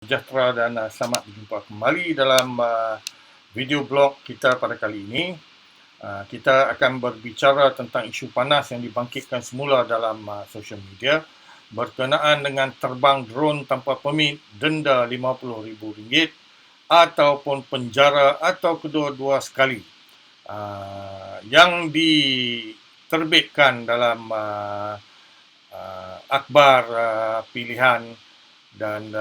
Sejahtera dan selamat berjumpa kembali dalam video blog kita pada kali ini. Kita akan berbicara tentang isu panas yang dibangkitkan semula dalam sosial media berkenaan dengan terbang drone tanpa permit, denda RM50,000 ataupun penjara atau kedua-dua sekali, yang diterbitkan dalam akhbar pilihan. Dan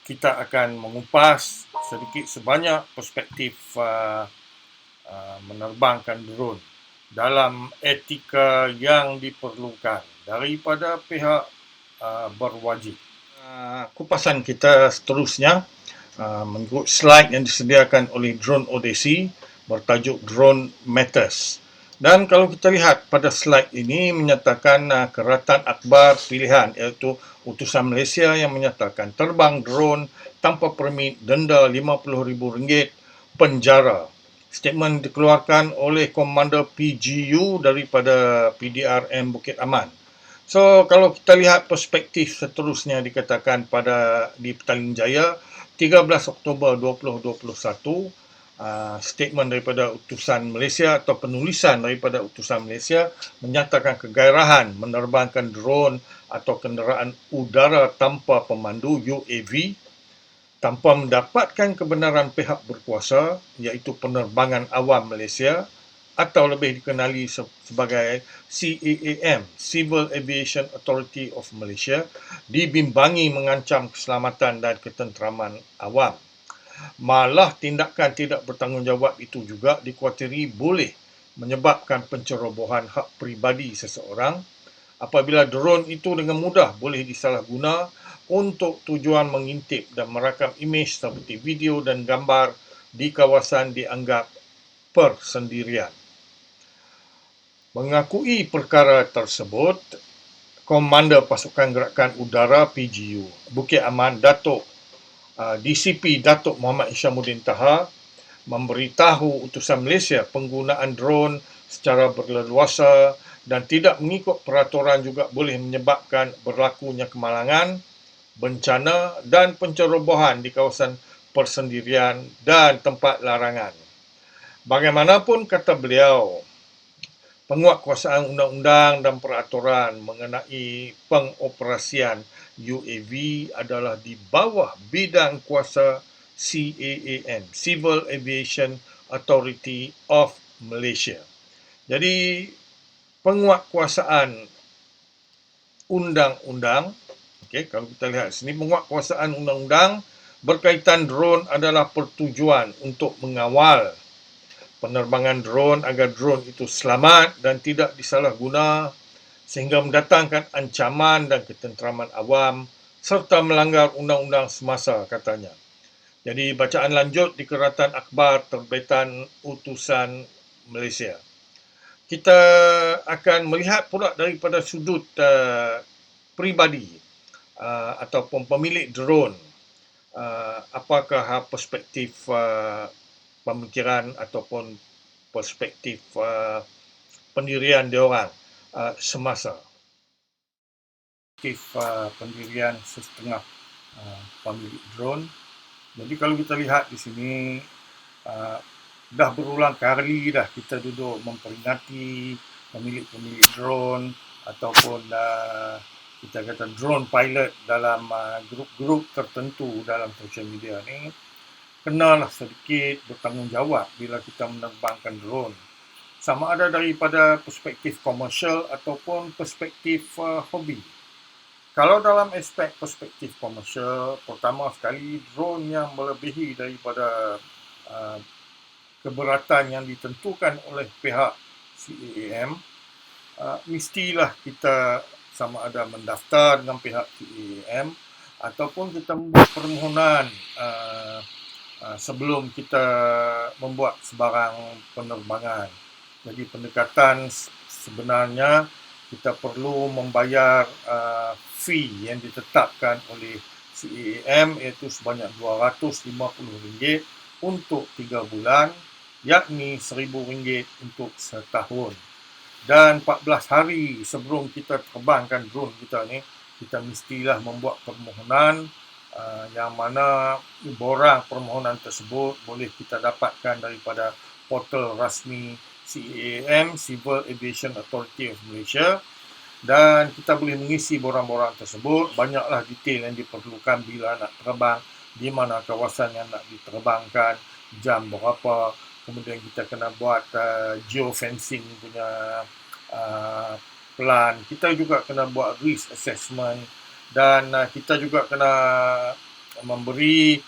kita akan mengupas sedikit sebanyak perspektif menerbangkan drone dalam etika yang diperlukan daripada pihak berwajib. Kupasan kita seterusnya mengikut slide yang disediakan oleh Drone Odyssey bertajuk Drone Matters. Dan kalau kita lihat pada slide ini menyatakan keratan akhbar pilihan, iaitu utusan Malaysia yang menyatakan terbang drone tanpa permit, denda RM50,000, penjara. Statement dikeluarkan oleh Komander PGU daripada PDRM Bukit Aman. So, kalau kita lihat perspektif seterusnya dikatakan di Petaling Jaya 13 Oktober 2021, statement daripada utusan Malaysia atau penulisan daripada utusan Malaysia menyatakan kegairahan menerbangkan drone atau kenderaan udara tanpa pemandu UAV tanpa mendapatkan kebenaran pihak berkuasa, iaitu Penerbangan Awam Malaysia atau lebih dikenali sebagai CAAM, Civil Aviation Authority of Malaysia, dibimbangi mengancam keselamatan dan ketenteraman awam. Malah tindakan tidak bertanggungjawab itu juga dikuatiri boleh menyebabkan pencerobohan hak peribadi seseorang apabila drone itu dengan mudah boleh disalahguna untuk tujuan mengintip dan merakam imej seperti video dan gambar di kawasan dianggap persendirian. Mengakui perkara tersebut, Komander Pasukan Gerakan Udara PGU Bukit Aman Datuk DCP Datuk Muhammad Hishamuddin Taha memberitahu utusan Malaysia penggunaan drone secara berleluasa dan tidak mengikut peraturan juga boleh menyebabkan berlakunya kemalangan, bencana dan pencerobohan di kawasan persendirian dan tempat larangan. Bagaimanapun, kata beliau, penguatkuasaan undang-undang dan peraturan mengenai pengoperasian UAV adalah di bawah bidang kuasa CAAM, Civil Aviation Authority of Malaysia. Jadi, penguatkuasaan undang-undang, kalau kita lihat sini, penguatkuasaan undang-undang berkaitan drone adalah pertujuan untuk mengawal penerbangan drone agar drone itu selamat dan tidak disalahguna sehingga mendatangkan ancaman dan ketenteraman awam serta melanggar undang-undang semasa, katanya. Jadi bacaan lanjut di keratan akhbar terbitan utusan Malaysia. Kita akan melihat pula daripada sudut peribadi ataupun pemilik drone, apakah perspektif pemikiran ataupun perspektif pendirian diorang semasa. Perspektif pendirian setengah pemilik drone. Jadi kalau kita lihat di sini, dah berulang kali dah kita duduk memperingati pemilik-pemilik drone ataupun kita kata drone pilot dalam grup-grup tertentu dalam sosial media ni. Kenalah sedikit bertanggungjawab bila kita menerbangkan drone. Sama ada daripada perspektif komersial ataupun perspektif hobi. Kalau dalam aspek perspektif komersial, pertama sekali drone yang melebihi daripada keberatan yang ditentukan oleh pihak CAAM, mestilah kita sama ada mendaftar dengan pihak CAAM ataupun kita membuat permohonan sebelum kita membuat sebarang penerbangan. Jadi pendekatan sebenarnya kita perlu membayar fee yang ditetapkan oleh CAAM iaitu sebanyak RM250 untuk 3 bulan, yakni RM1,000 untuk setahun. Dan 14 hari sebelum kita terbangkan drone kita ni, kita mestilah membuat permohonan yang mana borang permohonan tersebut boleh kita dapatkan daripada portal rasmi CAAM, Civil Aviation Authority of Malaysia, dan kita boleh mengisi borang-borang tersebut. Banyaklah detail yang diperlukan bila nak terbang, di mana kawasan yang nak diterbangkan, jam berapa, kemudian kita kena buat geofencing punya plan. Kita juga kena buat risk assessment, dan kita juga kena memberi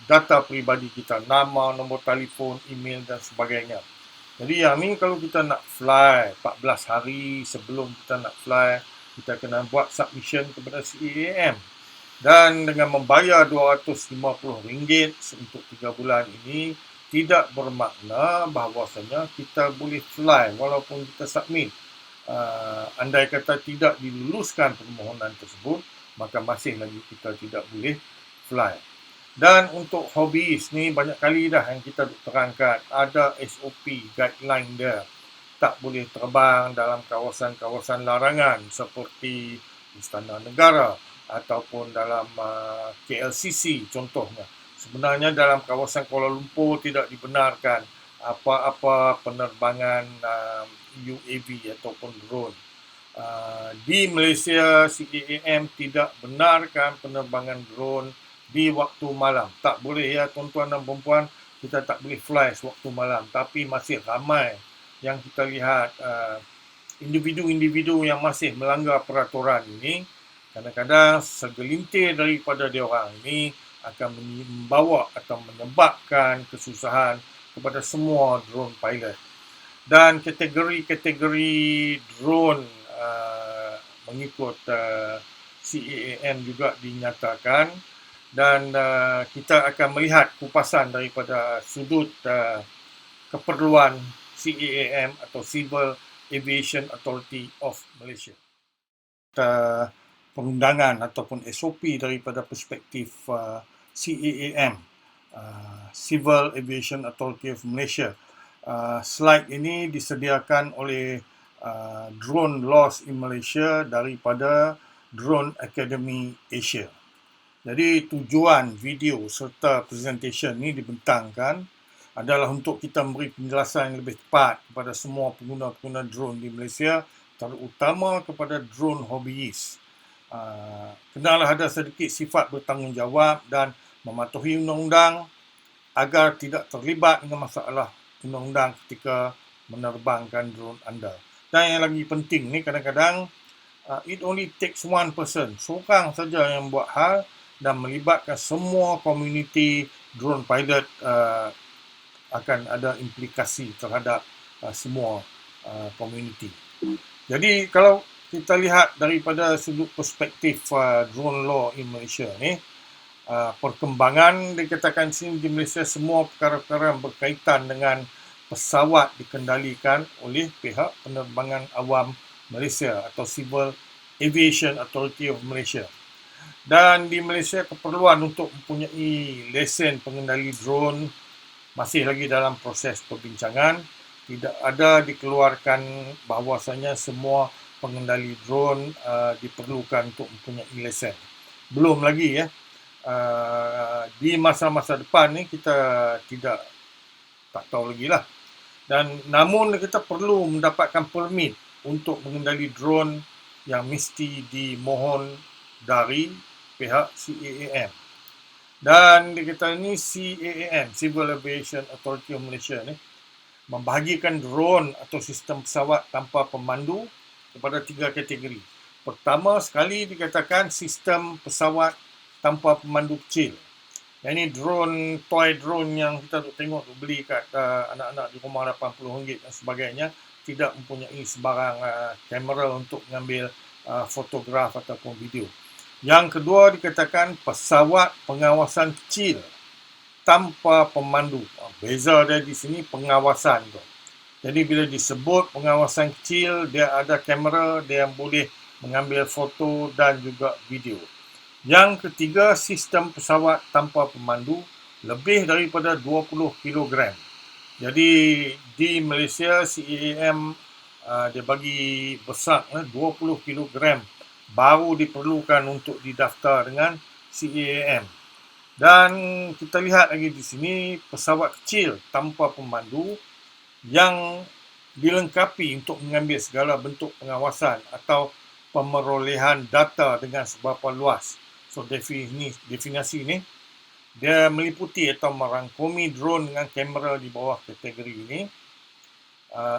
data peribadi kita, nama, nombor telefon, email dan sebagainya. Jadi yang ni kalau kita nak fly 14 hari sebelum kita nak fly, kita kena buat submission kepada CAAM. Dan dengan membayar RM250 untuk 3 bulan ini, tidak bermakna bahawasanya kita boleh fly walaupun kita submit. Andai kata tidak diluluskan permohonan tersebut, maka masih lagi kita tidak boleh fly. Dan untuk hobbies ni banyak kali dah yang kita terangkan, ada SOP, guideline dia. Tak boleh terbang dalam kawasan-kawasan larangan seperti Istana Negara ataupun dalam KLCC contohnya. Sebenarnya dalam kawasan Kuala Lumpur tidak dibenarkan apa-apa penerbangan UAV ataupun drone. Di Malaysia, CAAM tidak benarkan penerbangan drone di waktu malam. Tak boleh ya tuan-tuan dan puan-puan, kita tak boleh fly sewaktu malam. Tapi masih ramai yang kita lihat individu-individu yang masih melanggar peraturan ini. Kadang-kadang segelintir daripada diorang ini akan membawa atau menyebabkan kesusahan kepada semua drone pilot. Dan kategori-kategori drone mengikut CAAM juga dinyatakan, dan kita akan melihat kupasan daripada sudut keperluan CAAM atau Civil Aviation Authority of Malaysia. Perundangan ataupun SOP daripada perspektif CAAM, Civil Aviation Authority of Malaysia. Slide ini disediakan oleh Drone Laws in Malaysia daripada Drone Academy Asia. Jadi tujuan video serta presentation ini dibentangkan adalah untuk kita memberi penjelasan yang lebih tepat kepada semua pengguna-pengguna drone di Malaysia, terutama kepada drone hobbyist. Kenalah ada sedikit sifat bertanggungjawab dan mematuhi undang-undang agar tidak terlibat dengan masalah undang-undang ketika menerbangkan drone anda. Dan yang lagi penting ni, kadang-kadang it only takes one person, seorang saja yang buat hal, dan melibatkan semua komuniti drone pilot akan ada implikasi terhadap semua komuniti. Jadi kalau kita lihat daripada sudut perspektif drone law in Malaysia ni, perkembangan dikatakan sini di Malaysia, semua perkara-perkara yang berkaitan dengan pesawat dikendalikan oleh pihak penerbangan awam Malaysia atau Civil Aviation Authority of Malaysia. Dan di Malaysia, keperluan untuk mempunyai lesen pengendali drone masih lagi dalam proses perbincangan. Tidak ada dikeluarkan bahawasanya semua pengendali drone diperlukan untuk mempunyai lesen. Belum lagi ya. Di masa-masa depan ni kita tak tahu lagi lah. Dan namun kita perlu mendapatkan permit untuk mengendali drone yang mesti dimohon dari pihak CAAM. Dan dikata ni CAAM, Civil Aviation Authority of Malaysia ni, membahagikan drone atau sistem pesawat tanpa pemandu kepada 3 kategori. Pertama sekali dikatakan sistem pesawat tanpa pemandu kecil. Yang ini drone, toy drone yang kita tengok beli kat anak-anak di rumah RM80 dan sebagainya, tidak mempunyai sebarang kamera untuk mengambil fotograf ataupun video. Yang kedua dikatakan pesawat pengawasan kecil tanpa pemandu. Beza dia di sini pengawasan tu. Jadi bila disebut pengawasan kecil, dia ada kamera, dia yang boleh mengambil foto dan juga video. Yang ketiga, sistem pesawat tanpa pemandu lebih daripada 20 kg. Jadi di Malaysia, CAAM dia bagi besar 20 kg baru diperlukan untuk didaftar dengan CAAM. Dan kita lihat lagi di sini pesawat kecil tanpa pemandu yang dilengkapi untuk mengambil segala bentuk pengawasan atau pemerolehan data dengan seberapa luas. So definisi ini dia meliputi atau merangkumi drone dengan kamera di bawah kategori ini.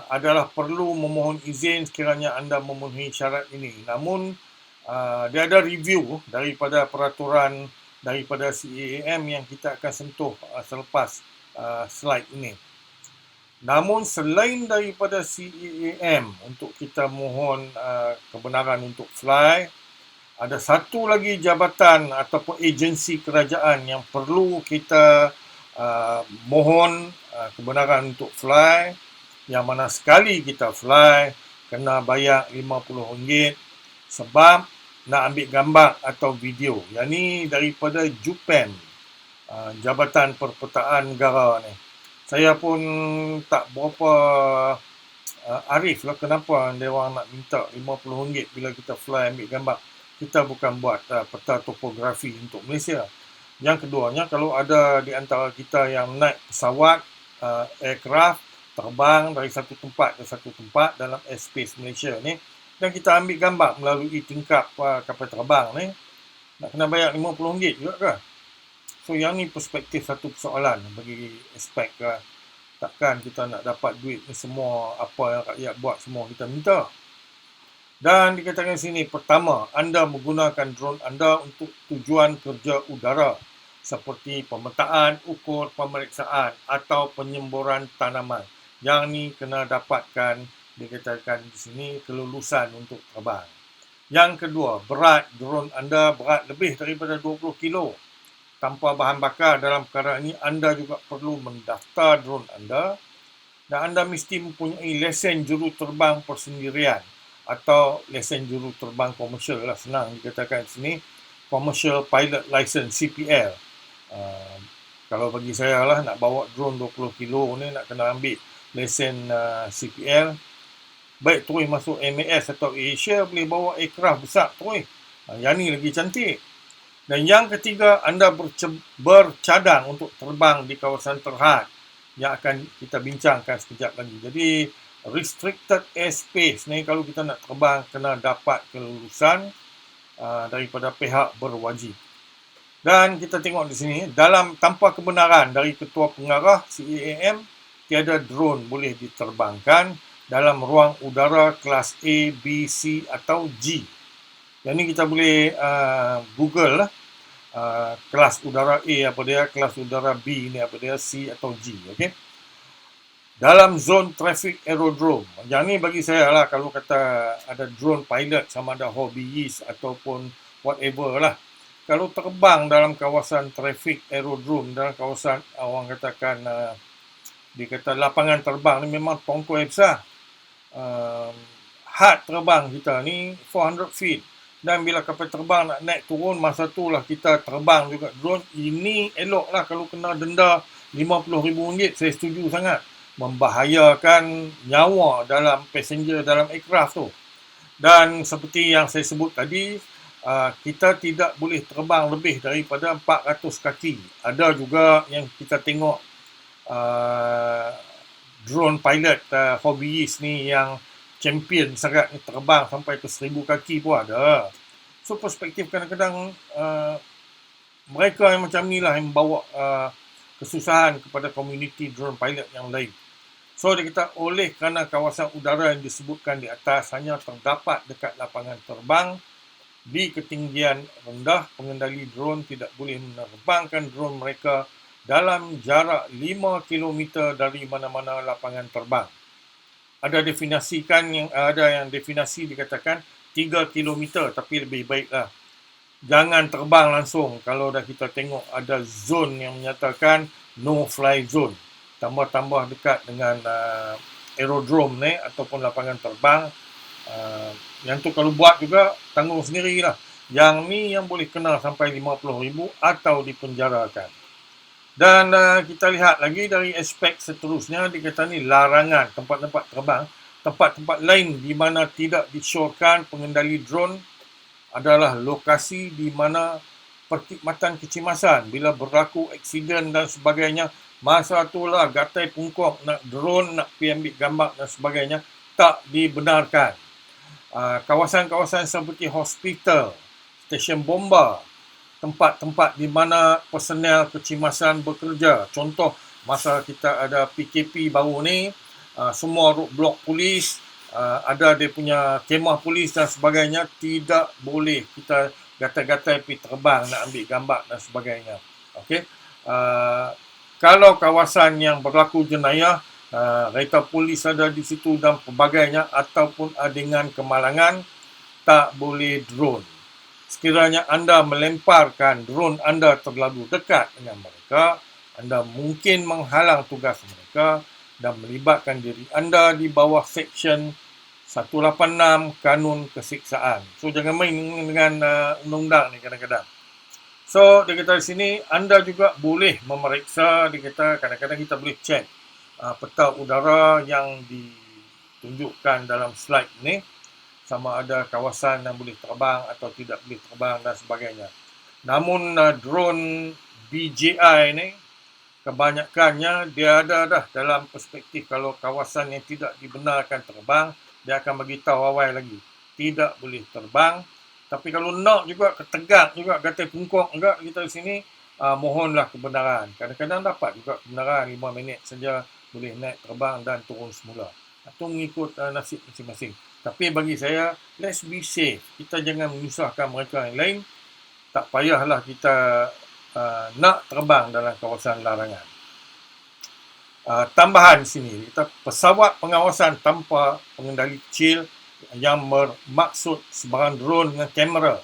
Adalah perlu memohon izin sekiranya anda memenuhi syarat ini. Namun dia ada review daripada peraturan daripada CAAM yang kita akan sentuh selepas slide ini. Namun selain daripada CAAM untuk kita mohon kebenaran untuk fly, ada satu lagi jabatan ataupun agensi kerajaan yang perlu kita mohon kebenaran untuk fly, yang mana sekali kita fly kena bayar RM50 sebab nak ambil gambar atau video. Yang ni daripada JUPAM, Jabatan Perpetaan Negara ni. Saya pun tak berapa arif lah kenapa dia orang nak minta RM50 bila kita fly ambil gambar. Kita bukan buat peta topografi untuk Malaysia. Yang keduanya, kalau ada di antara kita yang naik pesawat, aircraft, terbang dari satu tempat ke satu tempat dalam airspace Malaysia ni, dan kita ambil gambar melalui tingkap kapal terbang ni, nak kena bayar RM50 juga ke? So yang ni perspektif satu persoalan bagi aspek takkan kita nak dapat duit ni semua, apa yang rakyat buat semua kita minta. Dan dikatakan sini, pertama, anda menggunakan drone anda untuk tujuan kerja udara seperti pemetaan, ukur, pemeriksaan atau penyemburan tanaman. Yang ni kena dapatkan, dikatakan di sini, kelulusan untuk terbang. Yang kedua, berat drone anda berat lebih daripada 20 kilo. Tanpa bahan bakar dalam perkara ini, anda juga perlu mendaftar drone anda dan anda mesti mempunyai lesen juru terbang persendirian atau lesen juru terbang komersial lah, senang dikatakan di sini, Commercial Pilot License, CPL. Kalau bagi saya lah, nak bawa drone 20 kilo ni nak kena ambil lesen CPL. Baik terus masuk MAS atau Asia, boleh bawa aircraft besar terus. Yang ni lagi cantik. Dan yang ketiga, anda bercadang untuk terbang di kawasan terhad yang akan kita bincangkan sekejap lagi. Jadi, restricted airspace ni kalau kita nak terbang kena dapat kelulusan daripada pihak berwajib. Dan kita tengok di sini, tanpa kebenaran dari Ketua Pengarah CAAM, tiada drone boleh diterbangkan dalam ruang udara kelas A, B, C atau G. Yang ni kita boleh Google lah. Kelas udara A apa dia, kelas udara B ni apa dia, C atau G. Okay? Dalam zon traffic aerodrome. Yang ni bagi saya lah, kalau kata ada drone pilot sama ada hobbyist ataupun whatever lah. Kalau terbang dalam kawasan traffic aerodrome, dalam kawasan orang katakan dia kata lapangan terbang ni memang tongkoi besar. Had terbang kita ni 400 feet. Dan bila kapal terbang nak naik turun, masa tu lah kita terbang juga drone. Ini elok lah kalau kena denda RM50,000, saya setuju sangat. Membahayakan nyawa dalam passenger dalam aircraft tu. Dan seperti yang saya sebut tadi, kita tidak boleh terbang lebih daripada 400 kaki. Ada juga yang kita tengok drone pilot hobbyist ni yang champion sangat ni, terbang sampai ke 1000 kaki pun ada. So perspektif kadang-kadang mereka yang macam ni lah yang membawa kesusahan kepada komuniti drone pilot yang lain. So dia kata oleh kerana kawasan udara yang disebutkan di atas hanya terdapat dekat lapangan terbang di ketinggian rendah, pengendali drone tidak boleh menerbangkan drone mereka dalam jarak 5 km dari mana-mana lapangan terbang. Ada yang definisi dikatakan 3 km, tapi lebih baiklah jangan terbang langsung. Kalau dah kita tengok ada zone yang menyatakan no fly zone, tambah-tambah dekat dengan aerodrome ni ataupun lapangan terbang, yang tu kalau buat juga tanggung sendirilah. Yang ni yang boleh kena sampai RM50,000 atau dipenjarakan. Dan kita lihat lagi dari aspek seterusnya, dikata ni larangan tempat-tempat terbang, tempat-tempat lain di mana tidak disyorkan pengendali drone adalah lokasi di mana perkhidmatan kecemasan bila berlaku aksiden dan sebagainya. Masa itulah gatai pungkok nak drone, nak pergi ambil gambar dan sebagainya tak dibenarkan. Kawasan-kawasan seperti hospital, stesen bomba, tempat-tempat di mana personel kecemasan bekerja. Contoh, masa kita ada PKP baru ni, semua roadblock polis, ada dia punya kemah polis dan sebagainya, tidak boleh kita gatai-gatai pergi terbang nak ambil gambar dan sebagainya. Okey. Kalau kawasan yang berlaku jenayah, kereta polis ada di situ dan pelbagainya, ataupun dengan kemalangan, tak boleh drone. Sekiranya anda melemparkan drone anda terlalu dekat dengan mereka, anda mungkin menghalang tugas mereka dan melibatkan diri anda di bawah Seksyen 186 Kanun Kesiksaan. So, jangan main dengan undang-undang ni kadang-kadang. So, dia kata di sini, anda juga boleh memeriksa, dia kata kadang-kadang kita boleh cek peta udara yang ditunjukkan dalam slide ni, sama ada kawasan yang boleh terbang atau tidak boleh terbang dan sebagainya. Namun drone DJI ni, kebanyakannya dia ada dah dalam perspektif kalau kawasan yang tidak dibenarkan terbang, dia akan bagi tahu awal lagi, tidak boleh terbang. Tapi kalau nak juga, ketegak juga, gatai pungkok juga kita di sini, mohonlah kebenaran. Kadang-kadang dapat juga kebenaran, 5 minit saja boleh naik terbang dan turun semula. Atau mengikut nasib masing-masing. Tapi bagi saya, let's be safe. Kita jangan menyusahkan mereka yang lain. Tak payahlah kita nak terbang dalam kawasan larangan. Tambahan sini, kita pesawat pengawasan tanpa pengendali kecil yang bermaksud sebarang drone dengan kamera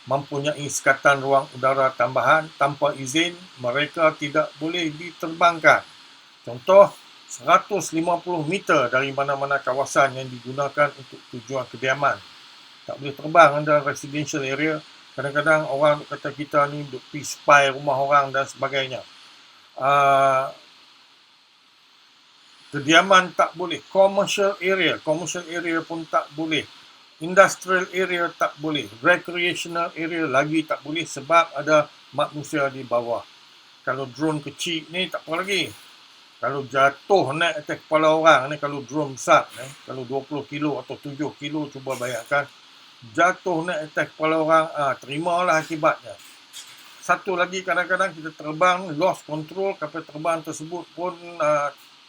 mempunyai sekatan ruang udara tambahan tanpa izin, mereka tidak boleh diterbangkan. Contoh, 150 meter dari mana-mana kawasan yang digunakan untuk tujuan kediaman. Tak boleh terbang dalam residential area. Kadang-kadang orang kata kita ni duk pergi spy rumah orang dan sebagainya. Kediaman tak boleh. Commercial area pun tak boleh. Industrial area tak boleh. Recreational area lagi tak boleh sebab ada manusia di bawah. Kalau drone kecil ni tak apa lagi. Kalau jatuh naik atas kepala orang ni, kalau drone besar ni, kalau 20 kilo atau 7 kilo, cuba bayangkan, jatuh naik atas kepala orang, terimalah akibatnya. Satu lagi, kadang-kadang kita terbang, lost control, kapal terbang tersebut pun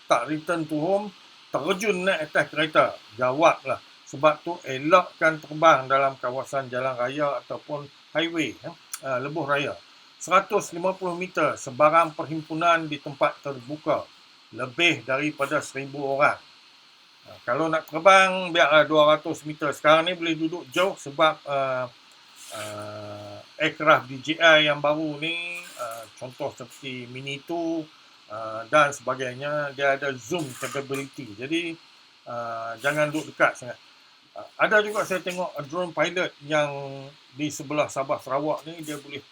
tak return to home, terjun naik atas kereta. Jawablah. Sebab tu elakkan terbang dalam kawasan jalan raya ataupun highway, lebuh raya. 150 meter sebarang perhimpunan di tempat terbuka. Lebih daripada 1,000 orang. Kalau nak terbang, biarlah 200 meter. Sekarang ni boleh duduk jauh sebab aircraft DJI yang baru ni, contoh seperti Mini 2 dan sebagainya, dia ada zoom capability. Jadi, jangan duduk dekat sangat. Ada juga saya tengok drone pilot yang di sebelah Sabah Sarawak ni, dia boleh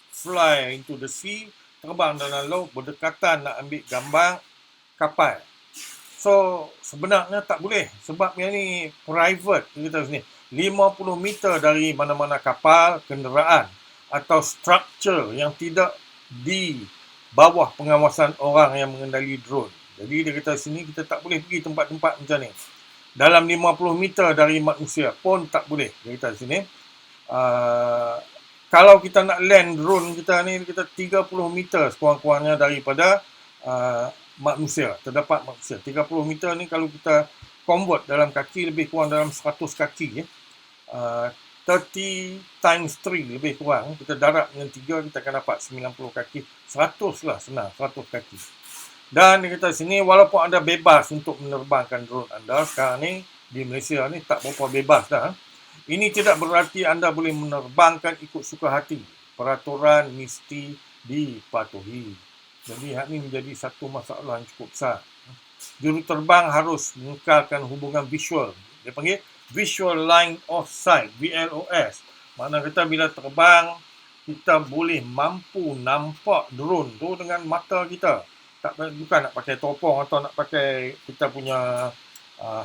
fly into the sea, terbang dalam laut, berdekatan nak ambil gambar kapal. So, sebenarnya tak boleh. Sebab yang ni private, kita sini. 50 meter dari mana-mana kapal, kenderaan atau struktur yang tidak di bawah pengawasan orang yang mengendali drone. Jadi dia kata sini kita tak boleh pergi tempat-tempat macam ni. Dalam 50 meter dari manusia pun tak boleh. Dia kata sini. Kalau kita nak land drone kita ni, kita 30 meter sekurang-kurangnya daripada manusia, terdapat manusia. 30 meter ni kalau kita convert dalam kaki, lebih kurang dalam 100 kaki. 30 times 3 lebih kurang. Kita darab dengan 3, kita akan dapat 90 kaki. 100 lah senang, 100 kaki. Dan dia kata sini, walaupun anda bebas untuk menerbangkan drone anda, sekarang ni di Malaysia ni tak berapa bebas dah. Ini tidak berarti anda boleh menerbangkan ikut suka hati. Peraturan mesti dipatuhi. Jadi hal ini menjadi satu masalah yang cukup besar. Juruterbang harus mengekalkan hubungan visual. Dia panggil Visual Line of Sight, VLOS. Makna kata bila terbang, kita boleh mampu nampak drone tu dengan mata kita. Bukan nak pakai topong atau nak pakai kita punya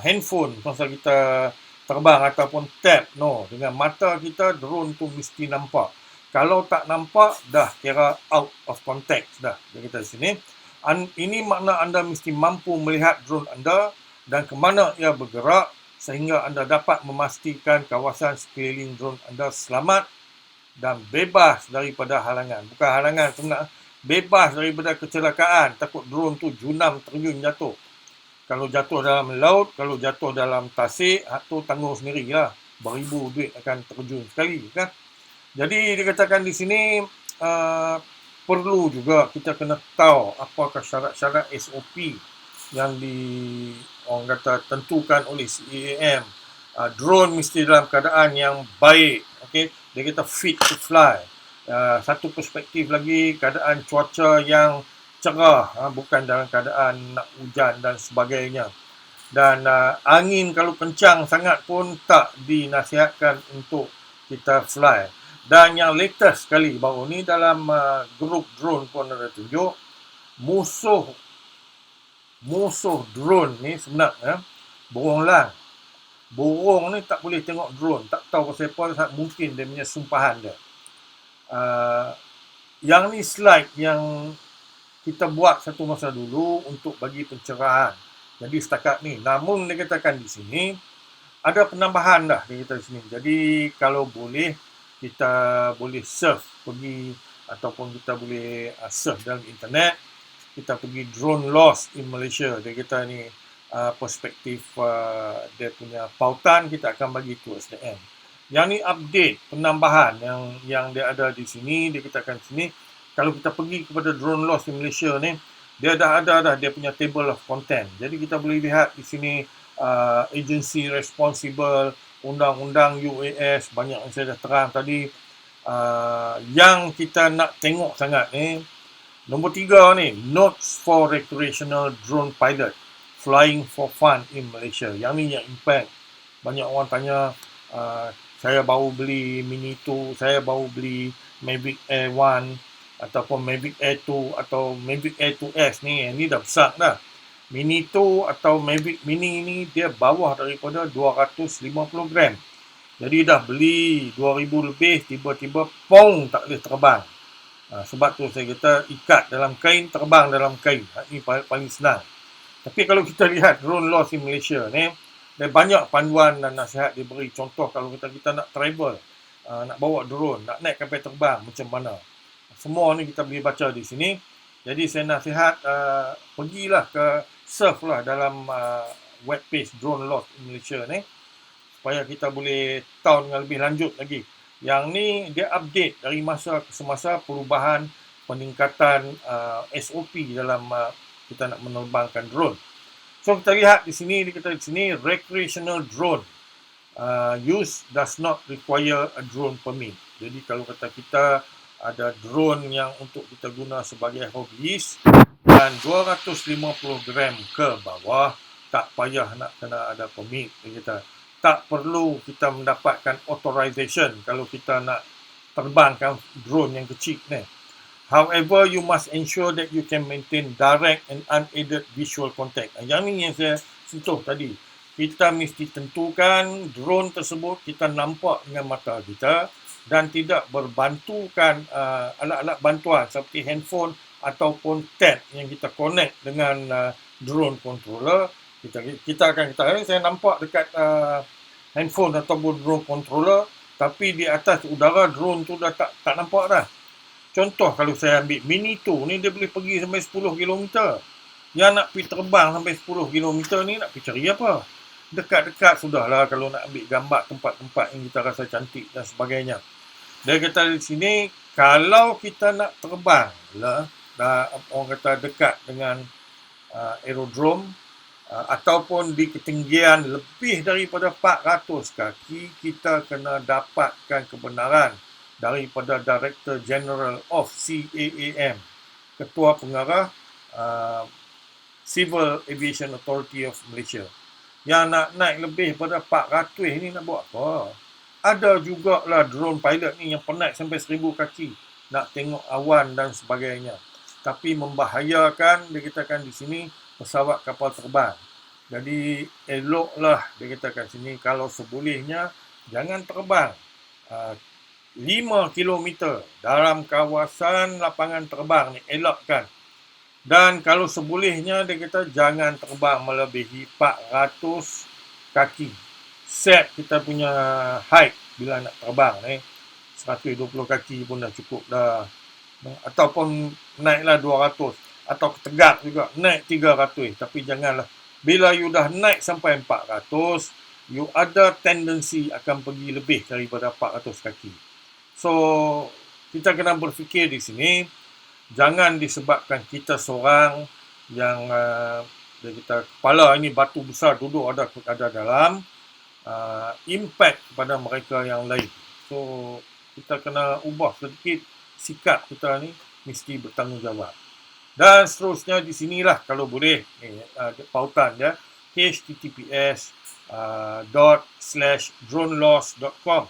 handphone masa kita terbang ataupun tab. No, dengan mata kita drone tu mesti nampak. Kalau tak nampak, dah kira out of context dah. Dia kata di sini. Ini makna anda mesti mampu melihat drone anda dan ke mana ia bergerak sehingga anda dapat memastikan kawasan sekeliling drone anda selamat dan bebas daripada halangan. Bukan halangan sebenarnya. Bebas daripada kecelakaan. Takut drone tu junam terjun jatuh. Kalau jatuh dalam laut, kalau jatuh dalam tasik, tu tanggung sendirilah. Beribu duit akan terjun sekali, kan? Jadi dikatakan di sini perlu juga kita kena tahu apakah syarat-syarat SOP yang orang kata tentukan oleh CAAM. Drone mesti dalam keadaan yang baik, okey. Dia kata fit to fly. Satu perspektif lagi, keadaan cuaca yang cerah, bukan dalam keadaan nak hujan dan sebagainya. Dan angin kalau kencang sangat pun tak dinasihatkan untuk kita fly. Dan yang latest sekali baru ni dalam grup drone pun ada tunjuk, musuh drone ni sebenarnya burung lang. Burung ni tak boleh tengok drone, tak tahu pasal apa, mungkin dia punya sumpahan dia. Yang ni slide yang kita buat satu masa dulu untuk bagi pencerahan. Jadi setakat ni, namun dia katakan di sini ada penambahan dah, dia kata di sini. Jadi kalau boleh kita boleh surf pergi ataupun kita boleh surf dalam internet, kita pergi drone loss in Malaysia. Dia kata ni perspektif dia punya pautan kita akan bagi towards the end. Yang ni update penambahan yang dia ada di sini. Dia katakan di sini kalau kita pergi kepada drone loss in Malaysia ni, dia dah ada dah dia punya table of content. Jadi kita boleh lihat di sini agency responsible, undang-undang UAS, banyak yang saya dah terang tadi. Yang kita nak tengok sangat ni, nombor 3 ni, notes for recreational drone pilot flying for fun in Malaysia. Yang ni yang impact. Banyak orang tanya, saya baru beli Mini 2, saya baru beli Mavic Air 1 ataupun Mavic Air 2 atau Mavic Air 2S ni dah besar dah. Mini 2 atau Mavic Mini ni dia bawah daripada 250 gram. Jadi dah beli 2000 lebih, tiba-tiba pong tak boleh terbang. Sebab tu saya kata ikat dalam kain, terbang dalam kain. Ini paling senang. Tapi kalau kita lihat drone loss in Malaysia ni, ada banyak panduan dan nasihat diberi. Contoh kalau kita nak travel, nak bawa drone, nak naik kapal terbang, macam mana. Semua ni kita boleh baca di sini. Jadi saya nasihat pergilah ke surf lah dalam web page Drone Loss in Malaysia ni supaya kita boleh tahu dengan lebih lanjut lagi. Yang ni dia update dari masa ke semasa perubahan peningkatan SOP dalam kita nak menerbangkan drone. So kita lihat di sini, dia kata di sini recreational drone use does not require a drone permit. Jadi kalau kata kita ada drone yang untuk kita guna sebagai hobbyis dan 250 gram ke bawah, tak payah nak kena ada permit. Dia kata tak perlu kita mendapatkan authorization kalau kita nak terbangkan drone yang kecil ni. However, you must ensure that you can maintain direct and unaided visual contact. Yang ni yang saya sentuh tadi. Kita mesti tentukan drone tersebut kita nampak dengan mata kita dan tidak berbantukan alat-alat bantuan seperti handphone ataupun tab yang kita connect dengan drone controller. Kita akan kata, saya nampak dekat handphone ataupun drone controller, tapi di atas udara drone tu dah tak nampak dah. Contoh kalau saya ambil Mini 2 ni, dia boleh pergi sampai 10 km. Yang nak pergi terbang sampai 10 km ni nak pergi cari apa? Dekat-dekat sudahlah kalau nak ambil gambar tempat-tempat yang kita rasa cantik dan sebagainya. Dia kata di sini, kalau kita nak terbang lah, orang kata dekat dengan aerodrome ataupun di ketinggian lebih daripada 400 kaki, kita kena dapatkan kebenaran daripada Director General of CAAM, Ketua Pengarah Civil Aviation Authority of Malaysia. Yang nak naik lebih pada 400 ni nak buat apa? Ada jugalah drone pilot ni yang penat sampai 1000 kaki nak tengok awan dan sebagainya. Tapi membahayakan, dia katakan di sini, pesawat kapal terbang. Jadi eloklah, dia katakan sini, kalau sebolehnya jangan terbang 5 kilometer dalam kawasan lapangan terbang ni elakkan. Dan kalau sebolehnya dia kata jangan terbang melebihi 400 kaki. Set kita punya height bila nak terbang ni 120 kaki pun dah cukup dah. Ataupun naiklah 200 atau tegak juga naik 300, tapi janganlah bila you dah naik sampai 400 you ada tendensi akan pergi lebih daripada 400 kaki. So kita kena berfikir di sini, jangan disebabkan kita seorang yang dia kata kepala ini batu besar duduk ada dalam impact kepada mereka yang lain. So kita kena ubah sedikit sikap kita ni, mesti bertanggungjawab. Dan seterusnya di sinilah kalau boleh pautan dia https://droneloss.com.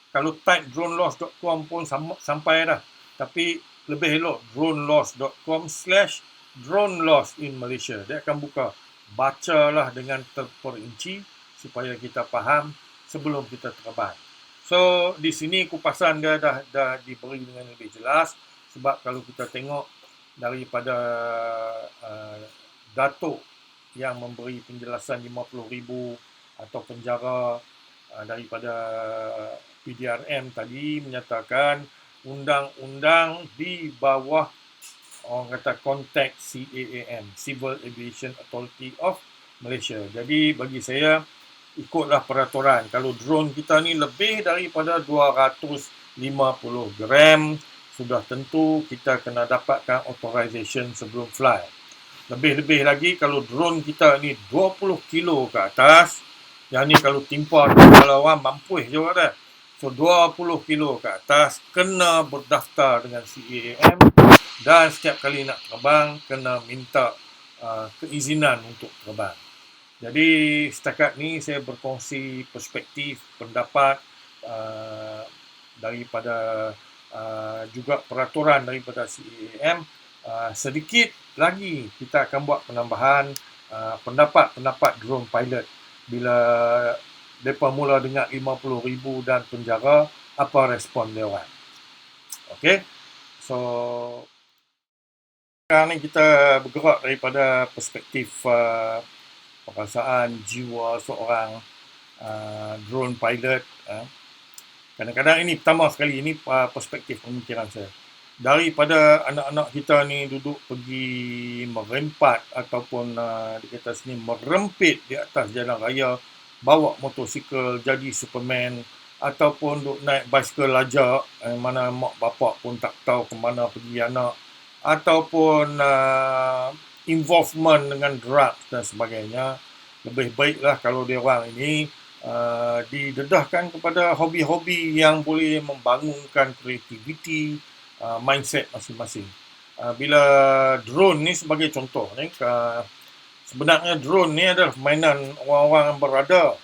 Kalau type droneloss.com pun sampai dah, tapi lebih elok droneloss.com/droneloss in Malaysia. Dia akan buka. Bacalah dengan terperinci supaya kita faham sebelum kita terbang. So di sini kupasan dia dah diberi dengan lebih jelas, sebab kalau kita tengok daripada Datuk yang memberi penjelasan 50,000 atau penjara daripada PDRM tadi menyatakan undang-undang di bawah orang kata konteks CAAM, Civil Aviation Authority of Malaysia. Jadi bagi saya ikutlah peraturan. Kalau drone kita ni lebih daripada 250 gram, sudah tentu kita kena dapatkan authorization sebelum fly. Lebih-lebih lagi kalau drone kita ni 20 kilo ke atas, yang ni kalau timpa kalau orang mampuih juga dah. So 20 kilo ke atas kena berdaftar dengan CAAM dan setiap kali nak terbang kena minta keizinan untuk terbang. Jadi setakat ni saya berkongsi perspektif, pendapat daripada juga peraturan daripada CAAM. Sedikit lagi kita akan buat penambahan pendapat-pendapat drone pilot bila mereka mula dengar 50,000 dan penjara, apa respon dia orang. Okey, so sekarang ni kita bergerak daripada perspektif perasaan jiwa seorang drone pilot. Kadang-kadang ini pertama sekali, ini perspektif pemikiran saya. Daripada anak-anak kita ni duduk pergi merempat ataupun dikata sini merempit di atas jalan raya, bawa motosikal jadi Superman, ataupun duk naik basikal lajak mana mak bapak pun tak tahu ke mana pergi anak, ataupun involvement dengan drugs dan sebagainya. Lebih baiklah kalau dia orang ini didedahkan kepada hobi-hobi yang boleh membangunkan kreativiti, mindset masing-masing. Bila drone ni sebagai contoh ni, sebenarnya drone ni adalah mainan orang-orang yang berada.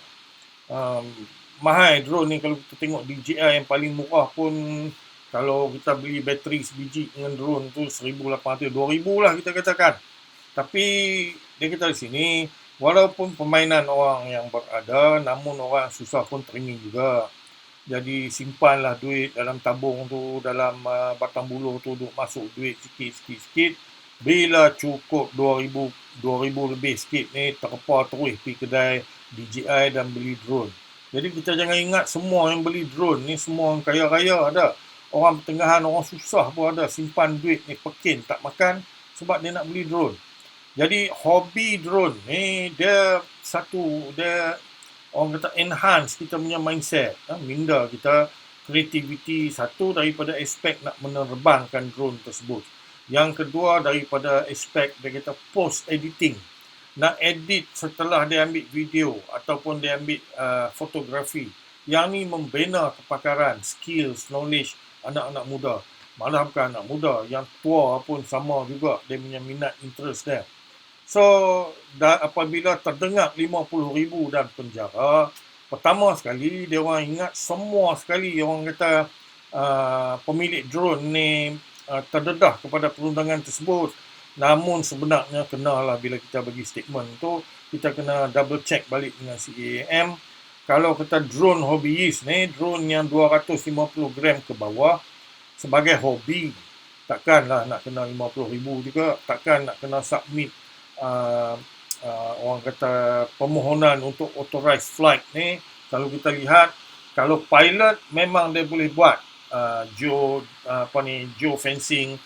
Mahal drone ni, kalau kita tengok DJI yang paling murah pun, kalau kita beli bateri sebiji dengan drone tu 1,800, 2,000 lah kita katakan. Tapi dia kata di sini, walaupun permainan orang yang berada, namun orang susah pun training juga. Jadi simpanlah duit dalam tabung tu, dalam batang buluh tu, duk masuk duit sikit-sikit. Bila cukup 2,000 lebih sikit ni, terpa terus pergi kedai DJI dan beli drone. Jadi kita jangan ingat semua yang beli drone ni semua orang kaya-kaya ada. Orang pertengahan, orang susah pun ada, simpan duit ni pekin tak makan sebab dia nak beli drone. Jadi hobi drone ni dia orang kata enhance kita punya mindset, minda kita kreativiti. Satu daripada aspek nak menerbangkan drone tersebut. Yang kedua daripada aspek dia kata post editing, nak edit setelah dia ambil video ataupun dia ambil fotografi. Yang ni membina kepakaran, skills, knowledge anak-anak muda. Malah bukan anak muda, yang tua pun sama juga dia punya minat, interest dia. So apabila terdengar 50,000 dan penjara, pertama sekali dia orang ingat semua sekali orang kata pemilik drone ni terdedah kepada perundangan tersebut. Namun sebenarnya kenalah bila kita bagi statement tu, kita kena double check balik dengan CAAM kalau kita drone hobbyist ni, drone yang 250 gram ke bawah, sebagai hobi, takkanlah nak kena 50,000 juga, takkan nak kena submit uh, orang kata permohonan untuk authorized flight ni. Kalau kita lihat, kalau pilot memang dia boleh buat geofencing,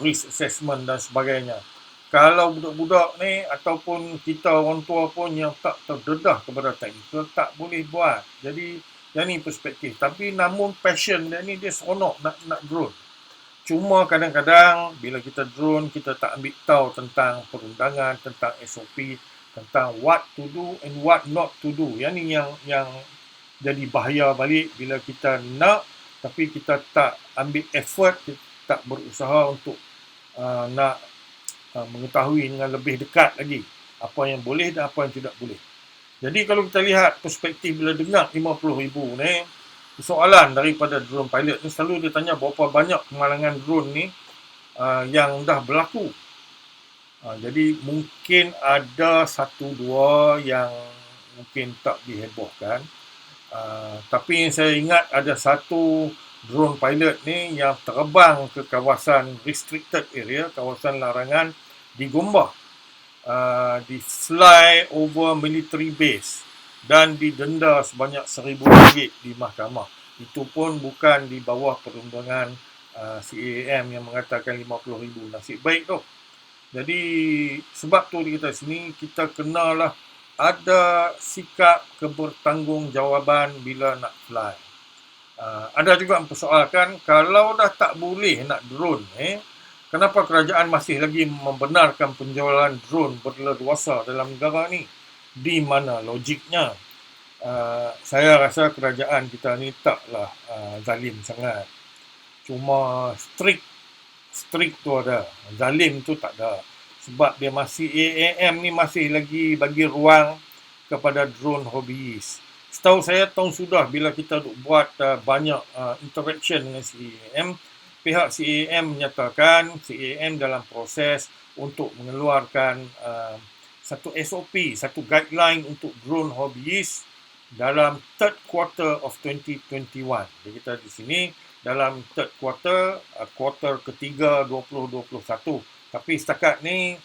risk assessment dan sebagainya. Kalau budak-budak ni ataupun kita orang tua pun yang tak terdedah kepada teknikal, tak boleh buat. Jadi yang ni perspektif. Tapi namun passion dia ni, dia seronok nak drone. Cuma kadang-kadang bila kita drone, kita tak ambil tahu tentang perundangan, tentang SOP, tentang what to do and what not to do. Yang ni yang jadi bahaya balik bila kita nak, tapi kita tak ambil effort, kita tak berusaha untuk nak mengetahui dengan lebih dekat lagi apa yang boleh dan apa yang tidak boleh. Jadi kalau kita lihat perspektif bila dengar 50,000 ni, soalan daripada drone pilot ni selalu dia tanya berapa banyak kemalangan drone ni yang dah berlaku. Jadi mungkin ada satu dua yang mungkin tak dihebohkan. Tapi yang saya ingat ada satu drone pilot ni yang terbang ke kawasan restricted area, kawasan larangan di Gombah, di fly over military base dan didenda sebanyak RM1,000 di mahkamah. Itu pun bukan di bawah perundangan CAAM yang mengatakan 50,000. Nasib baik tu. Jadi sebab tu di kita sini kita kenalah ada sikap kebertanggungjawabaan bila nak fly. Ada juga mempersoalkan kalau dah tak boleh nak drone kenapa kerajaan masih lagi membenarkan penjualan drone berleluasa dalam negara ni? Di mana logiknya? Saya rasa kerajaan kita ni taklah zalim sangat. Cuma strict tu ada. Zalim tu tak ada. Sebab dia masih, AAM ni masih lagi bagi ruang kepada drone hobbyist. Setahu saya tahun sudah bila kita buat banyak interaction dengan CAAM, pihak CAAM menyatakan CAAM dalam proses untuk mengeluarkan satu SOP, satu guideline untuk drone hobbyist dalam third quarter of 2021. Jadi kita di sini dalam third quarter, quarter ketiga 2021. Tapi setakat ni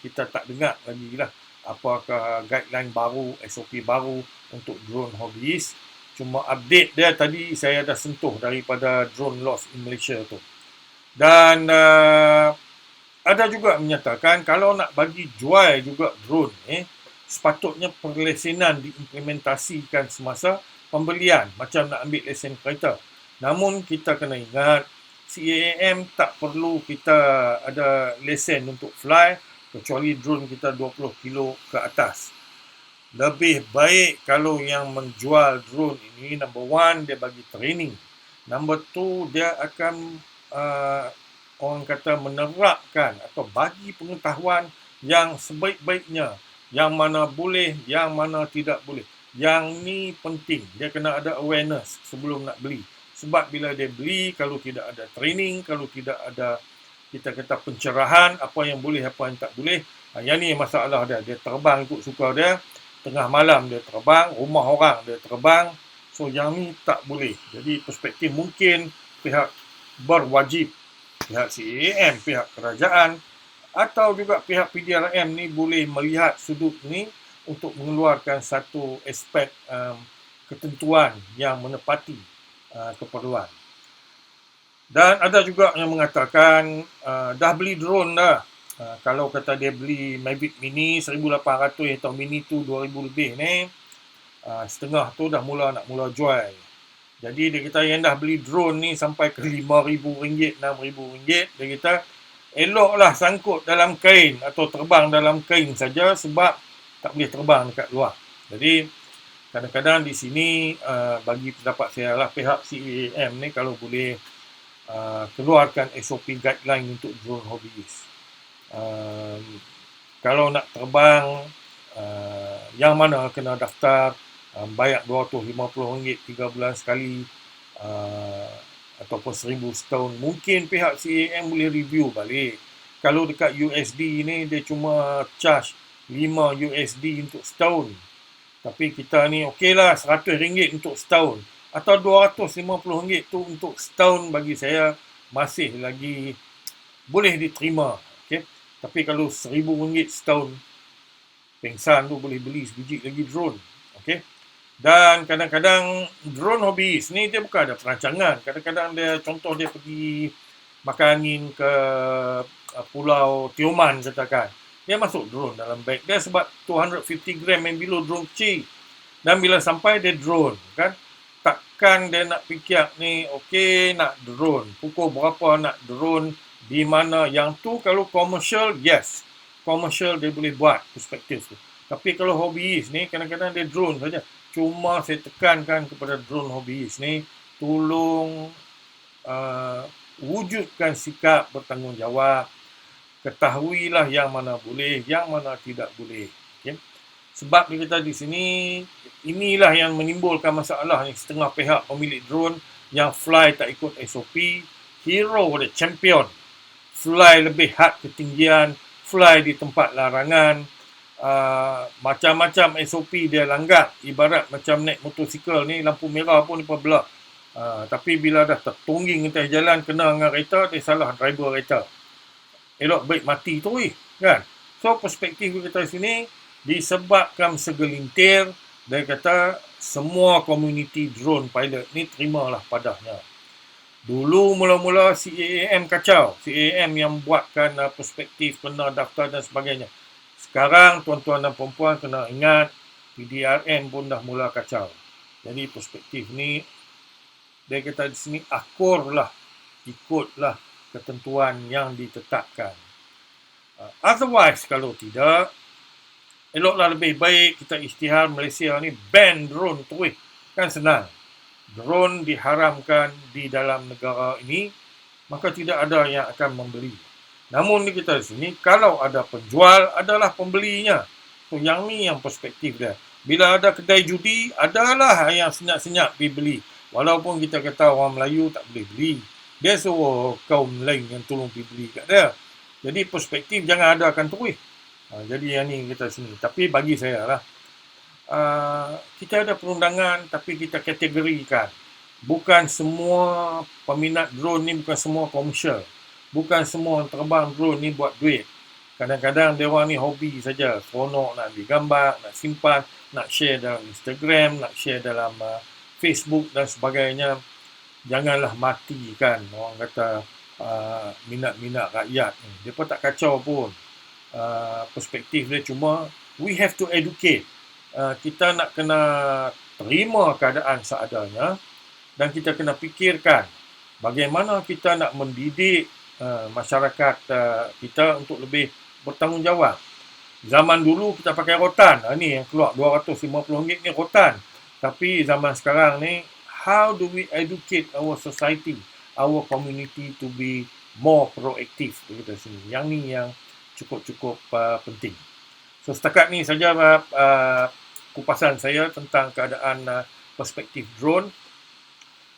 kita tak dengar lagi lah apakah guideline baru, SOP baru untuk drone hobbyist. Cuma update dia tadi saya dah sentuh daripada drone loss in Malaysia tu. Dan ada juga menyatakan kalau nak bagi jual juga drone sepatutnya perlesenan diimplementasikan semasa pembelian, macam nak ambil lesen kereta. Namun kita kena ingat CAAM tak perlu kita ada lesen untuk fly kecuali drone kita 20 kilo ke atas. Lebih baik kalau yang menjual drone ini, number one, dia bagi training. Number two, dia akan orang kata menerapkan atau bagi pengetahuan yang sebaik-baiknya. Yang mana boleh, yang mana tidak boleh. Yang ni penting. Dia kena ada awareness sebelum nak beli. Sebab bila dia beli, kalau tidak ada training, kalau tidak ada kita kata pencerahan, apa yang boleh, apa yang tak boleh. Yang ni masalah dia. Dia terbang ikut suka dia. Tengah malam dia terbang, rumah orang dia terbang. So yang ni tak boleh. Jadi perspektif mungkin pihak berwajib, pihak CAAM, pihak kerajaan atau juga pihak PDRM ni boleh melihat sudut ni untuk mengeluarkan satu aspek ketentuan yang menepati keperluan. Dan ada juga yang mengatakan dah beli drone dah. Kalau kata dia beli Mavic Mini 1,800 atau Mini tu 2,000 lebih ni, setengah tu dah nak mula jual. Jadi dia kata yang dah beli drone ni sampai ke RM5,000, RM6,000, dia kata eloklah sangkut dalam kain atau terbang dalam kain saja sebab tak boleh terbang dekat luar. Jadi kadang-kadang di sini bagi pendapat saya lah pihak CAAM ni kalau boleh keluarkan SOP guideline untuk drone hobbyist. Kalau nak terbang yang mana kena daftar bayar RM250 3 bulan sekali ataupun RM1,000 setahun. Mungkin pihak CAAM boleh review balik. Kalau dekat USD ni dia cuma charge $5 untuk setahun. Tapi kita ni okeylah RM100 untuk setahun atau RM250 tu untuk setahun bagi saya masih lagi boleh diterima. Okay? Tapi kalau RM1,000 setahun, pengsan tu boleh beli sebiji lagi drone. Okay? Dan kadang-kadang drone hobbyist ni dia bukan ada perancangan. Kadang-kadang dia, contoh dia pergi makan angin ke Pulau Tioman katakan. Dia masuk drone dalam beg dia sebab 250 gram and below drone kecil. Dan bila sampai dia drone kan. Takkan dia nak fikir ni okey nak drone. Pukul berapa nak drone, di mana. Yang tu kalau commercial, yes. Commercial dia boleh buat perspektif tu. Tapi kalau hobbyist ni kadang-kadang dia drone saja. Cuma saya tekankan kepada drone hobbyist ni, tolong wujudkan sikap bertanggungjawab. Ketahuilah yang mana boleh, yang mana tidak boleh. Okay? Sebab kita di sini, inilah yang menimbulkan masalah ni. Setengah pihak pemilik drone yang fly tak ikut SOP, hero the champion, fly lebih had ketinggian, fly di tempat larangan, macam-macam SOP dia langgar. Ibarat macam naik motosikal ni, lampu merah pun dia belah. Tapi bila dah tertungging atas jalan, kena dengan kereta, dia salah driver kereta. Elok baik mati tu kan. So perspektif kita sini disebabkan segelintir, dia kata semua komuniti drone pilot ni terimalah padahnya. Dulu mula-mula CAAM kacau. CAAM yang buatkan perspektif, kena daftar dan sebagainya. Sekarang tuan-tuan dan perempuan kena ingat PDRM pun dah mula kacau. Jadi perspektif ni dia kata di sini akurlah, ikutlah ketentuan yang ditetapkan. Otherwise kalau tidak, eloklah lebih baik kita isytihar Malaysia ni ban drone tu kan senang. Drone diharamkan di dalam negara ini, maka tidak ada yang akan membeli. Namun di kita di sini, kalau ada penjual, adalah pembelinya. So, yang ni yang perspektif dia. Bila ada kedai judi, adalah yang senyap-senyap pergi beli. Walaupun kita kata orang Melayu tak boleh beli. Dia suruh kaum lain yang tolong pergi beli kat dia. Jadi perspektif jangan adakan tu. Jadi yang ni kita sini. Tapi bagi saya lah, kita ada perundangan tapi kita kategorikan. Bukan semua peminat drone ni bukan semua komersial. Bukan semua terbang drone ni buat duit. Kadang-kadang dia orang ni hobi saja. Seronok nak ambil gambar, nak simpan, nak share dalam Instagram, nak share dalam Facebook dan sebagainya. Janganlah matikan orang kata minat-minat rakyat ni. Dia pun tak kacau pun. Perspektif dia cuma we have to educate. Kita nak kena terima keadaan seadanya dan kita kena fikirkan bagaimana kita nak mendidik masyarakat kita untuk lebih bertanggungjawab. Zaman dulu kita pakai rotan. Ni yang keluar RM250 ni rotan. Tapi zaman sekarang ni, how do we educate our society, our community to be more proactive? Kita sini. Yang ni yang cukup-cukup penting. So setakat ni saja kupasan saya tentang keadaan perspektif drone.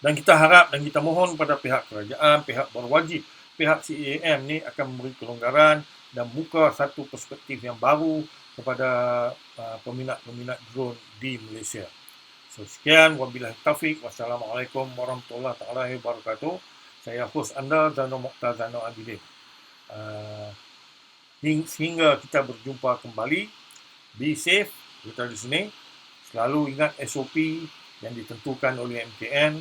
Dan kita harap dan kita mohon pada pihak kerajaan, pihak berwajib, pihak CAAM ni akan memberi kelonggaran dan buka satu perspektif yang baru kepada peminat-peminat drone di Malaysia. So sekian, wabillahi taufiq, wassalamualaikum warahmatullahi wabarakatuh. Saya host anda, Zano Mokhtar Zano Abidin. Hingga kita berjumpa kembali, be safe, kita di sini. Selalu ingat SOP yang ditentukan oleh MKN,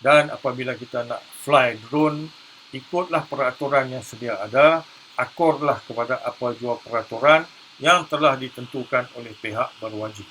dan apabila kita nak fly drone, ikutlah peraturan yang sedia ada, akurlah kepada apa jua peraturan yang telah ditentukan oleh pihak berwajib.